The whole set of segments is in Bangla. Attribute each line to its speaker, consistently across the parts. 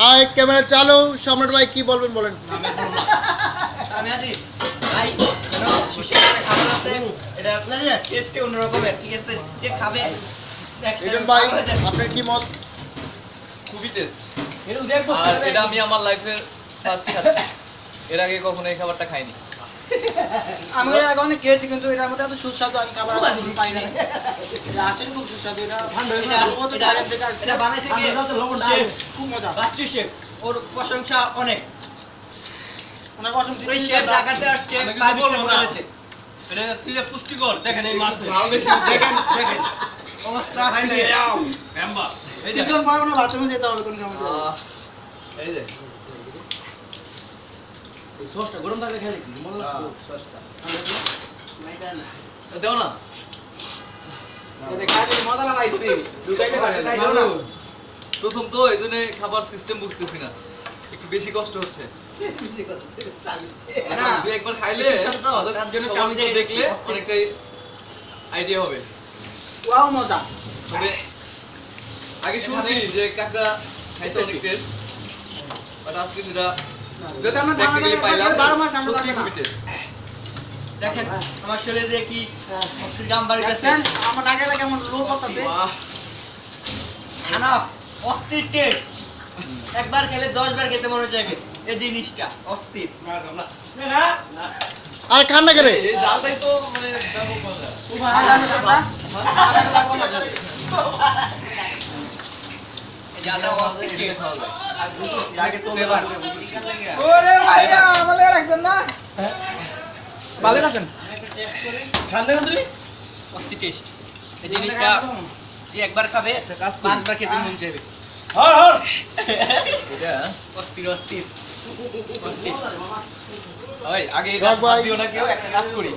Speaker 1: আয় ক্যামেরা চালু। সম্রাট ভাই কি বলবেন বলেন।
Speaker 2: আমি আছি ভাই, সুশীলের খাবার আছে, এটা টেস্টে অন্যরকমের, ঠিক আছে? যে খাবে
Speaker 1: লিটন ভাই আপনার কি মত?
Speaker 3: খুবই টেস্ট। আর এটা আমি আমার লাইফের ফার্স্ট খাচ্ছি, এর আগে কখনো এই খাবারটা খাইনি।
Speaker 4: আমি এর আগে অনেক খেয়েছি কিন্তু এটার মধ্যে এত সুস্বাদু আমি খাবার পাই না। এটা আসলে খুব সুস্বাদু। এটা
Speaker 2: এটা বানাইছে কে? শেফ, খুব মজা। বাচ্চু শেফ, ওর প্রশংসা অনেক।
Speaker 4: ওনার কসম
Speaker 2: ওই শেফ ঢাকাতে আসছে, এটা কি যে পুষ্টিকর, দেখেন এই মাছ দেখেন দেখেন অবস্থা আছে এম্বা। এই যে
Speaker 4: কিছুক্ষণ পর আমরা বাথরুমে যেতে হবে কোন সমস্যা নেই।
Speaker 3: এই যে
Speaker 4: এই সসটা গরম থাকলে খেলে কি মজা লাগবে সসটা।
Speaker 3: দেও না।
Speaker 4: এটা খাইতে মজা লাগাইছে। দুটাইতে পারে তাই না?
Speaker 3: প্রথম তো এই জন্য খাবার সিস্টেম বুঝতেছি না, একটু বেশি কষ্ট হচ্ছে।
Speaker 2: না
Speaker 3: তুই একবার খাইলে
Speaker 2: তার জন্য
Speaker 3: সবার তো দেখলে অনেকটাই আইডিয়া হবে।
Speaker 4: ওয়াও মজা।
Speaker 3: তবে আগে শুনছি যে কাঁকড়া খাইতে অনেক টেস্ট, বাট আজকে সেটা
Speaker 4: যদি আমরা
Speaker 3: প্র্যাকটিক্যালি পাইলাম।
Speaker 4: 12 মাস আমরা
Speaker 3: সত্যি
Speaker 4: থাকবো
Speaker 3: খুবই টেস্ট।
Speaker 2: দেখেন আমার শরীরে কি গাম বাড়ি গেছে,
Speaker 4: দেখেন আমার নাকেরা কেমন লো করতেছে।
Speaker 3: বাহ,
Speaker 2: খানা অস্থির টেস্ট। একবার খেলে 10 বার খেতে মনে চাইবে, এই জিনিসটা অস্থির।
Speaker 1: আর খান না করে
Speaker 3: এই জালটাই তো মানে ব্যাপক মজা।
Speaker 2: এই জালটা অস্থির টেস্ট। আগে তো ফ্লেভার
Speaker 4: ওরে ভাইয়া ভালো লাগছেন না? ভালো লাগছেন?
Speaker 2: অস্থির টেস্ট। এই জিনিসটা যে একবার খাবে 5 বার খেতে মন চাইবে।
Speaker 3: এটা
Speaker 2: অস্থির অস্থির অস্থির।
Speaker 3: ওই আগে
Speaker 1: রাখ
Speaker 3: হাত
Speaker 1: ভাই।
Speaker 3: দিও না কেউ, একটা কাজ করি,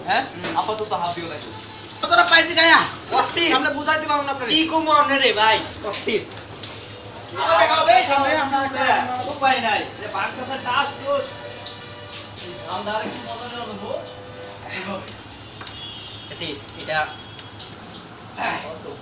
Speaker 3: হ্যাঁ আপাতত হাত দিও না কেউ।
Speaker 4: কতটা পাইছি গায়া?
Speaker 2: অস্থির।
Speaker 4: আমরা বুঝাইতে পারবো না আপনারে।
Speaker 2: কি কমো আপনারে ভাই, অস্থির।
Speaker 4: আবার দেখা হবে সামনে আমরা
Speaker 2: উপায় নাই যে বাংলাদেশের দাস দোষ।
Speaker 3: আমরা আরেকটু মজা নেওয়া দেবো।
Speaker 2: টেস্ট এটা
Speaker 3: Awesome.